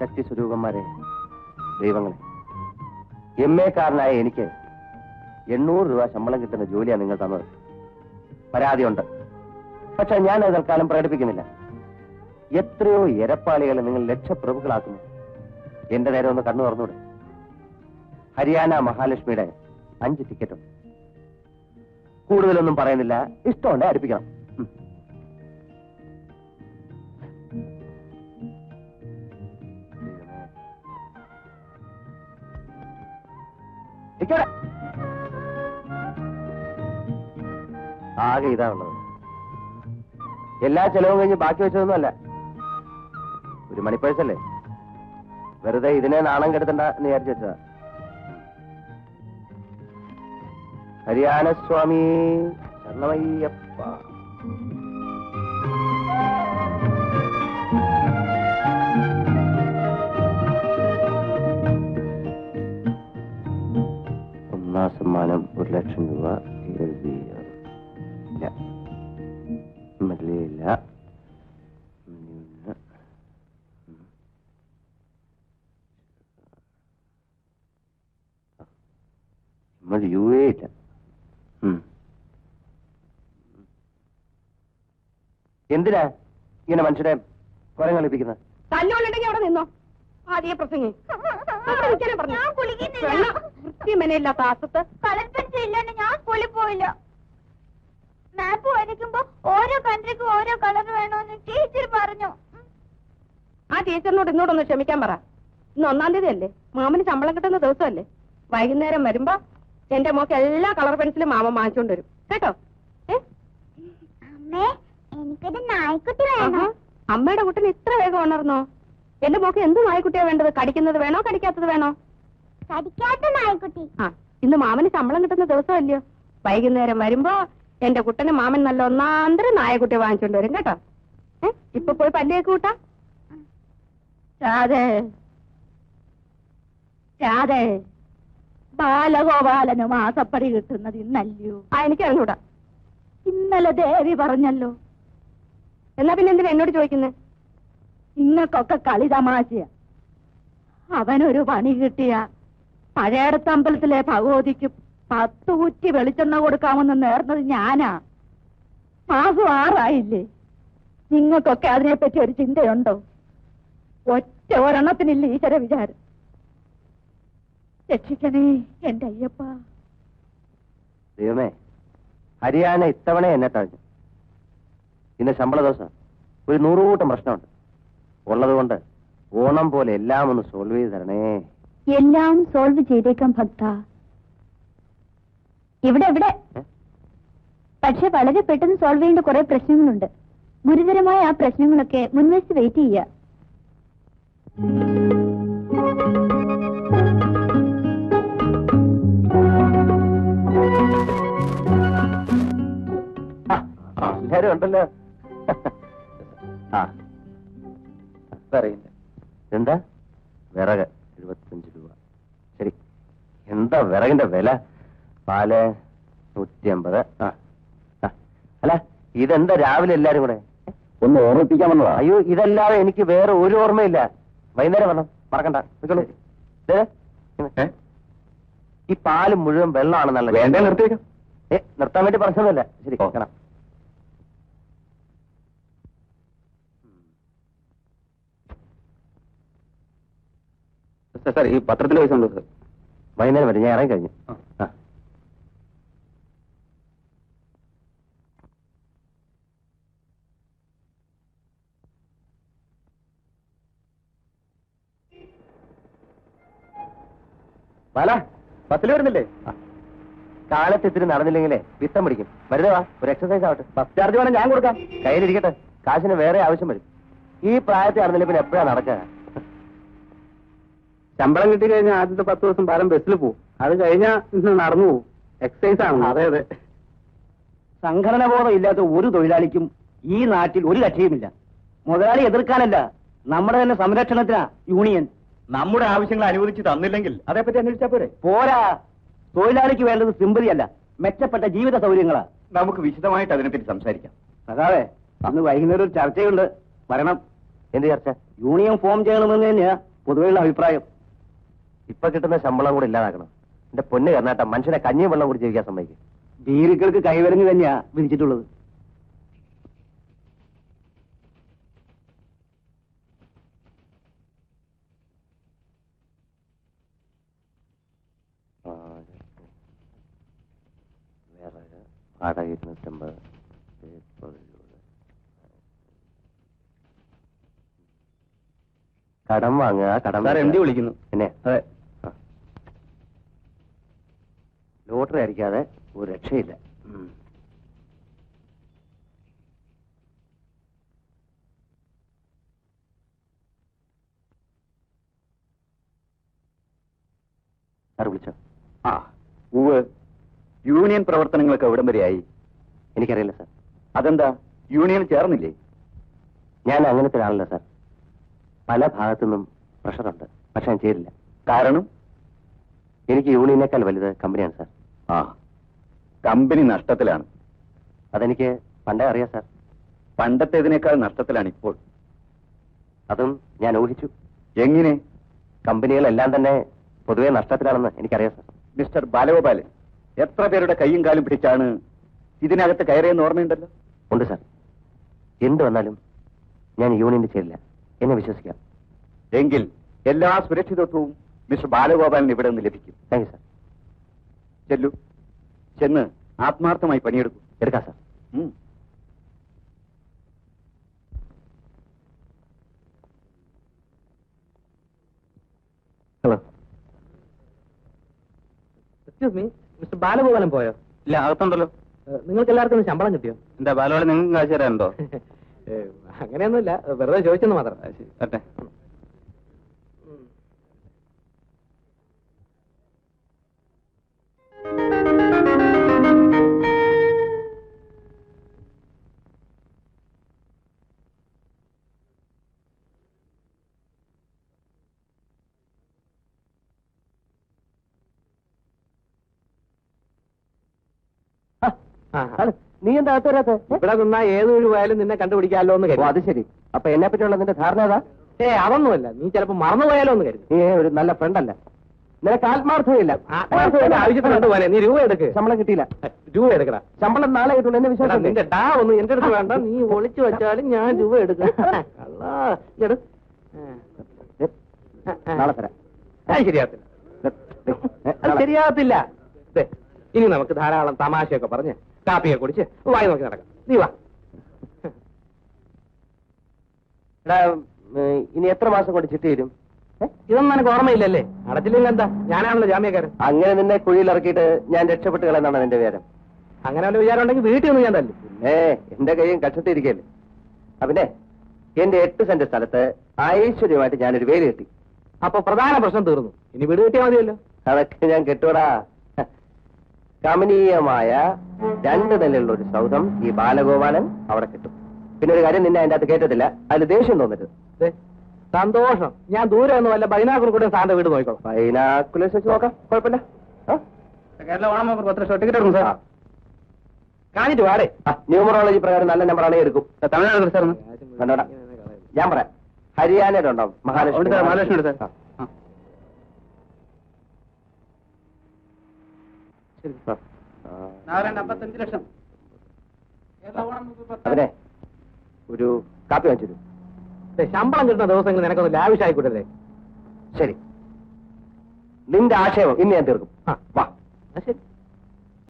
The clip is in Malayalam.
ശക്തി സ്വരൂപന്മാരെ, ദൈവങ്ങളെ, MA കാരനായ എനിക്ക് 800 രൂപ ശമ്പളം കിട്ടുന്ന ജോലിയാണ് നിങ്ങൾ തന്നത്. പരാതിയുണ്ട്, പക്ഷെ ഞാൻ അത് തൽക്കാലം പ്രകടിപ്പിക്കുന്നില്ല. എത്രയോ എരപ്പാളികളെ നിങ്ങൾ ലക്ഷപ്രഭുക്കളാക്കുന്നു. എന്റെ നേരെ ഒന്ന് കണ്ണു തുറന്നൂടെ? ഹരിയാന മഹാലക്ഷ്മിയുടെ 5 ടിക്കറ്റുണ്ട്. കൂടുതലൊന്നും പറയുന്നില്ല, ഇഷ്ടമുണ്ട് അടുപ്പിക്കണം. ആകെ ഇതാ ഉള്ളത്. എല്ലാ ചെലവും കഴിഞ്ഞ് ബാക്കി വെച്ചതൊന്നുമല്ല. ഒരു മണിപ്പേഴ്സല്ലേ, വെറുതെ ഇതിനെ നാണം കെടുത്തണ്ട എന്ന് വിചാരിച്ചു വെച്ചതാ. ഹരിയാന സ്വാമി ശരണമയ്യപ്പ. ഒന്നാം സമ്മാനം 1 ലക്ഷം രൂപ. ഇല്ല, UA ഇല്ല. എന്തിനാ ഇങ്ങനെ മനുഷ്യരെ കുരം കളിപ്പിക്കുന്നത്? തല്ലുകൊള്ളുണ്ടെങ്കിൽ അവിടെ നിന്നോ. ആദ്യ പ്രസംഗി വൃത്തിമനയില്ലാത്ത ആസത്ത്. കളർ പെൻസിൽ ഇല്ലാണ്ട് ഞാൻ സ്കൂളിൽ പോയില്ല. മാപ്പ് വരയ്ക്കുമ്പോ ഓരോ കൺട്രിക്കും ഓരോ കളർ വേണമെന്ന് ടീച്ചർ പറഞ്ഞു. ആ ടീച്ചറിനോട് ഇന്നോടൊന്ന് ക്ഷമിക്കാൻ പറ. ഇന്ന് 1-ാം തീയതി അല്ലേ, മാമന് ശമ്പളം കിട്ടുന്ന ദിവസമല്ലേ. വൈകുന്നേരം വരുമ്പോ എന്റെ മോക്ക് എല്ലാ കളർ പെൻസിലും മാമൻ വാങ്ങിച്ചോണ്ട് വരും കേട്ടോ. അമ്മേ, എനിക്കൊരു നായ്ക്കുട്ടി വേണം. അമ്മയുടെ കുട്ടിന് ഇത്ര വേഗം ഉണർന്നോ? എന്റെ മോക്ക് എന്ത് നായ്ക്കുട്ടിയാ വേണ്ടത്? കടിക്കുന്നത് വേണോ കടിക്കാത്തത് വേണോ? കടിക്കാത്ത നായ്ക്കുട്ടി. ഇന്ന് മാമന് ശമ്പളം കിട്ടുന്ന ദിവസമല്ലയോ. വൈകുന്നേരം വരുമ്പോ എന്റെ കുട്ടന് മാമൻ നല്ല 1-ാന്തരം നായക്കുട്ടി വാങ്ങിച്ചോണ്ട് വരും കേട്ടോ. ഇപ്പൊ പോയി പല്ലിയൊക്കെ കൂട്ടാ. രാധേ രാധേ, ബാലഗോപാലന് മാസപ്പടി കിട്ടുന്നത് ഇന്നല്ലയോ? എനിക്ക് അറിഞ്ഞൂടാ. ഇന്നലെ ദേവി പറഞ്ഞല്ലോ. എന്നാ പിന്നെ എന്തിനാ എന്നോട് ചോദിക്കുന്നേ? നിങ്ങൾക്കൊക്കെ കളി തമാശയ. അവനൊരു പണി കിട്ടിയ പഴയടത്തമ്പലത്തിലെ ഭഗവതിക്ക് 10 കുറ്റി വെളിച്ചെണ്ണ കൊടുക്കാമെന്ന് നേർന്നത് ഞാനാ. മാസം 6 ആയില്ലേ. നിങ്ങൾക്കൊക്കെ അതിനെപ്പറ്റി ഒരു ചിന്തയുണ്ടോ? ഒറ്റ ഒരെണ്ണത്തിനില്ല ഈശ്വര വിചാരം. രക്ഷിക്കണേ എന്റെ അയ്യപ്പ. ദൈവമേ, ഹരിയാന ഇത്തവണ എന്നെ തഴഞ്ഞു. ഇന്ന് ശമ്പള ദിവസം ഒരു 100 കൂട്ടം പ്രശ്നമുണ്ട്. ഉള്ളതുകൊണ്ട് ഓണം പോലെ എല്ലാം ഒന്ന് സോൾവ് ചെയ്ത് തരണേ. എല്ലാം സോൾവ് ചെയ്തേക്കാം ഭക്ത. ഇവിടെ പക്ഷെ വളരെ പെട്ടെന്ന് സോൾവ് ചെയ്യേണ്ട കുറെ പ്രശ്നങ്ങളുണ്ട്. ഗുരുതരമായ ആ പ്രശ്നങ്ങളൊക്കെ മുൻവശത്ത് വെയിറ്റ് ചെയ്യുക. എല്ലാരും ഉണ്ടല്ലോ. എന്താ വിറക് 75 രൂപ. ശരി, എന്താ വിറകിന്റെ വില? പാല് 150. അല്ല, ഇതെന്താ രാവിലെ എല്ലാരും കൂടെ ഒന്ന് ഓർമ്മിപ്പിക്കാൻ വന്നതാ. അയ്യോ, ഇതല്ലാതെ എനിക്ക് വേറെ ഒരു ഓർമ്മയില്ല. വൈകുന്നേരം വരണം, മറക്കണ്ട. ഈ പാല് മുഴുവൻ വെള്ളമാണെന്നല്ല. വേണ്ട, നിർത്തിയേക്കാം. നിർത്താൻ വേണ്ടി പറഞ്ഞതല്ല. ശരി, കാണാം. സാർ, ഈ പത്രത്തിലെ പൈസ ഉണ്ടോ സാർ? വൈകുന്നേരം വരും, ഞാൻ ഇറങ്ങി കഴിഞ്ഞു. ബാല, ബസ്സിൽ വരുന്നില്ലേ? കാലത്ത് ഇത്തിരി നടന്നില്ലെങ്കിലേ വിത്തം പിടിക്കും. വെറുതെ വാ, ഒരു എക്സസൈസ് ആവട്ടെ. ബസ് ചാർജ് വേണം, ഞാൻ കൊടുക്കാം. കയ്യിലിരിക്കട്ടെ, കാശിന് വേറെ ആവശ്യം വരും. ഈ പ്രായത്തിൽ നടന്നില്ല പിന്നെ എപ്പോഴാ നടക്കുക? ശമ്പളം കിട്ടി കഴിഞ്ഞാൽ ആദ്യത്തെ 10 ദിവസം ബാലം ബസ്സിൽ പോവും. അത് കഴിഞ്ഞാൽ ഇന്ന് നടന്നു പോവും. എക്സൈസ് ആണ്. അതെ അതെ. സംഘടന ബോധം ഇല്ലാത്ത ഒരു തൊഴിലാളിക്കും ഈ നാട്ടിൽ ഒരു കക്ഷിയുമില്ല. മുതലാളി എതിർക്കാനല്ല, നമ്മുടെ തന്നെ സംരക്ഷണത്തിനാ യൂണിയൻ. നമ്മുടെ ആവശ്യങ്ങൾ അനുവദിച്ച് തന്നില്ലെങ്കിൽ അതേപ്പറ്റി അന്വേഷിച്ചാ പോരെ? പോരാ, തൊഴിലാളിക്ക് വേണ്ടത് സിമ്പതിയല്ല, മെച്ചപ്പെട്ട ജീവിത സൗകര്യങ്ങളാ. നമുക്ക് വിശദമായിട്ട് അതിനെപ്പറ്റി സംസാരിക്കാം. അതാവേ, അന്ന് വൈകുന്നേരം ഒരു ചർച്ചയുണ്ട്, വരണം. എന്ത് ചർച്ച? യൂണിയൻ ഫോം ചെയ്യണമെന്ന് തന്നെയാ പൊതുവെയുള്ള അഭിപ്രായം. ഇപ്പൊ കിട്ടുന്ന ശമ്പളം കൂടെ ഇല്ലാതാക്കണം. എന്റെ പൊന്ന് കർണാട്ട, മനുഷ്യനെ കഞ്ഞിയും വെള്ളം കൂടി ജീവിക്കാൻ സമ്മതിക്കും. ഭീരുക്കൾക്ക് കൈവരഞ്ഞ് തന്നെയാ വിധിച്ചിട്ടുള്ളത്. വാടക 250. കടം വാങ്ങുക, കടം. എം ഡി വിളിക്കുന്നു. പിന്നെ അതെ. ലോട്ടറി അടിക്കാതെ ഒരു രക്ഷയില്ല. സാർ വിളിച്ചോ? ആ ഉവ്. യൂണിയൻ പ്രവർത്തനങ്ങളൊക്കെ എവിടം വരെയായി? എനിക്കറിയില്ല സാർ. അതെന്താ, യൂണിയൻ ചേർന്നില്ലേ? ഞാൻ അങ്ങനത്തെ ഒരാളല്ല സാർ. പല ഭാഗത്തുനിന്നും പ്രഷറുണ്ട്, പക്ഷെ ഞാൻ ചേരില്ല. കാരണം? എനിക്ക് യൂണിയനേക്കാൾ വലുത് കമ്പനിയാണ് സാർ. ആ, കമ്പനി നഷ്ടത്തിലാണ്. അതെനിക്ക് പണ്ടേ അറിയാം സാർ. പണ്ടത്തേതിനേക്കാൾ നഷ്ടത്തിലാണ് ഇപ്പോൾ. അതും ഞാൻ ഊഹിച്ചു. എങ്ങനെ? കമ്പനികളെല്ലാം തന്നെ പൊതുവെ നഷ്ടത്തിലാണെന്ന് എനിക്കറിയാം സാർ. മിസ്റ്റർ ബാലഗോപാലൻ, എത്ര പേരുടെ കൈയും കാലും പിടിച്ചാണ് ഇതിനകത്ത് കയറിയെന്ന് ഓർമ്മയുണ്ടല്ലോ? ഉണ്ട് സാർ. എന്ത് വന്നാലും ഞാൻ യൂണിയനിൽ ചേരില്ല, എന്നെ വിശ്വസിക്കാം. എങ്കിൽ എല്ലാ സുരക്ഷിതത്വവും മിസ്റ്റർ ബാലഗോപാലിന് ഇവിടെ നിന്ന് ലഭിക്കും. Thank you sir. ചെല്ലു, ചെന്ന് ആത്മാർത്ഥമായി പണിയെടുക്കും. എടുക്കാം sir. Hello, excuse me, mister Balagopalan പോയോ? ഇല്ല, അകത്തുണ്ടല്ലോ. നിങ്ങൾക്ക് എല്ലാവർക്കും ശമ്പളം കിട്ടിയോ? എന്താ ബാലഗോപാലൻ, നിങ്ങൾക്ക് കാശ് തരാനുണ്ടോ? അങ്ങനെയൊന്നുമില്ല, വെറുതെ ചോദിച്ചെന്ന് മാത്രം. അതെ. നീ എന്താ അകത്ത് വരാത്തെ? ഇവിടെ നിന്നാ ഏതൊരു പോയാലും നിന്നെ കണ്ടുപിടിക്കാമല്ലോ എന്ന് ഓ, കരുതി. അത് ശരി. അപ്പൊ എന്നെ പറ്റിയുള്ള നിന്റെ ധാരണ ഏതാ? അതൊന്നുമല്ല, നീ ചിലപ്പോ മറന്നുപോയാലോ എന്ന് കരുതി. നീ ഒരു നല്ല ഫ്രണ്ടല്ല, നിനക്ക് ആത്മാർത്ഥതയില്ല. ആവശ്യത്തിന് കണ്ടുപോലെ നീ രൂപ എടുക്ക്. ശമ്പളം കിട്ടിയില്ല. രൂപ എടുക്കടാ. ശമ്പളം നാളെ കിട്ടുള്ളൂ, എന്നെ വിശ്വാസം. നിന്റെ ഡാ ഒന്നും എന്റെ അടുത്ത് വേണ്ട, നീ ഒളിച്ചു വെച്ചാലും ഞാൻ രൂപ എടുക്കാം. നാളെ തരാം. അത് ശരിയാകത്തില്ല, അത് ശരിയാകത്തില്ല. ദേ, ഇനി നമുക്ക് ധാരാളം തമാശയൊക്കെ പറഞ്ഞ് കാപ്പിയൊക്കെ കുടിച്ച് വായി നോക്കി നടക്കാം. നീ വാ. എടാ, ഇനി എത്ര മാസം കൊണ്ട് ചിട്ടി തരും? ഇതൊന്നും എനിക്ക് ഓർമ്മയില്ലല്ലേ? അടച്ചില്ലെങ്കിൽ എന്താ, ഞാനാണല്ലോ ജാമ്യക്കാരൻ. അങ്ങനെ നിന്നെ കുഴിയിൽ ഇറക്കിയിട്ട് ഞാൻ രക്ഷപ്പെട്ട് കളയെന്നാണ് നിന്റെ വിചാരം? അങ്ങനെ വല്ല വിചാരം ഉണ്ടെങ്കിൽ വീട്ടിൽ നിന്ന് ഞാൻ തല്ലു. പിന്നെ എന്റെ കൈയും കക്ഷത്തിരിക്കല്ലേ. പിന്നെ എന്റെ 8 സെന്റ് സ്ഥലത്ത് ഐശ്വര്യമായിട്ട് ഞാനൊരു വേലി കെട്ടി. അപ്പൊ പ്രധാന പ്രശ്നം തീർന്നു. ഇനി വീട് കിട്ടിയാൽ മതിയല്ലോ. അതൊക്കെ ഞാൻ കെട്ടൂടാ. കമനീയമായ 2 നിലയുള്ള ഒരു സൗധം ഈ ബാലഗോപാലൻ അവിടെ കിട്ടും. പിന്നെ ഒരു കാര്യം, നിന്നെ അതിന്റെ അകത്ത് കേട്ടത്തില്ല, അതിൽ ദേഷ്യം തോന്നരുത്. ദേ, സന്തോഷം. ഞാൻ ദൂരെ ഒന്നും വല്ല ബൈനാക്കുൾ കൂടെ സാറിന്റെ വീട് നോക്കിക്കോളാം. ബൈനാക്കുലേഴ്സ് വെച്ച് നോക്കാം, കുഴപ്പമില്ല. കേരള ഓണം 10 ലക്ഷം ടിക്കറ്റ് എടുക്കും സാർ. കാണിട്ട് വാടേ. ന്യൂമറോളജി പ്രകാരം നല്ല നമ്പറാണെങ്കിൽ എടുക്കും. തമിഴ്നാട് സാർ വേണ്ടോടാ, ഞാൻ പറയാം. ഹരിയാനയുടെ ഉണ്ടോ? മഹാലക്ഷ്മി. മഹാലക്ഷ്മി സാർ. അതിനെ ഒരു കാപ്പി വാങ്ങിച്ചു. ശമ്പളം കിട്ടുന്ന ദിവസങ്ങൾ നിനക്കൊന്ന് ലാവിഷായിക്കൂട്ടല്ലേ? ശരി, നിന്റെ ആശയം ഇന്ന് ഞാൻ തീർക്കും. വാ. ശരി.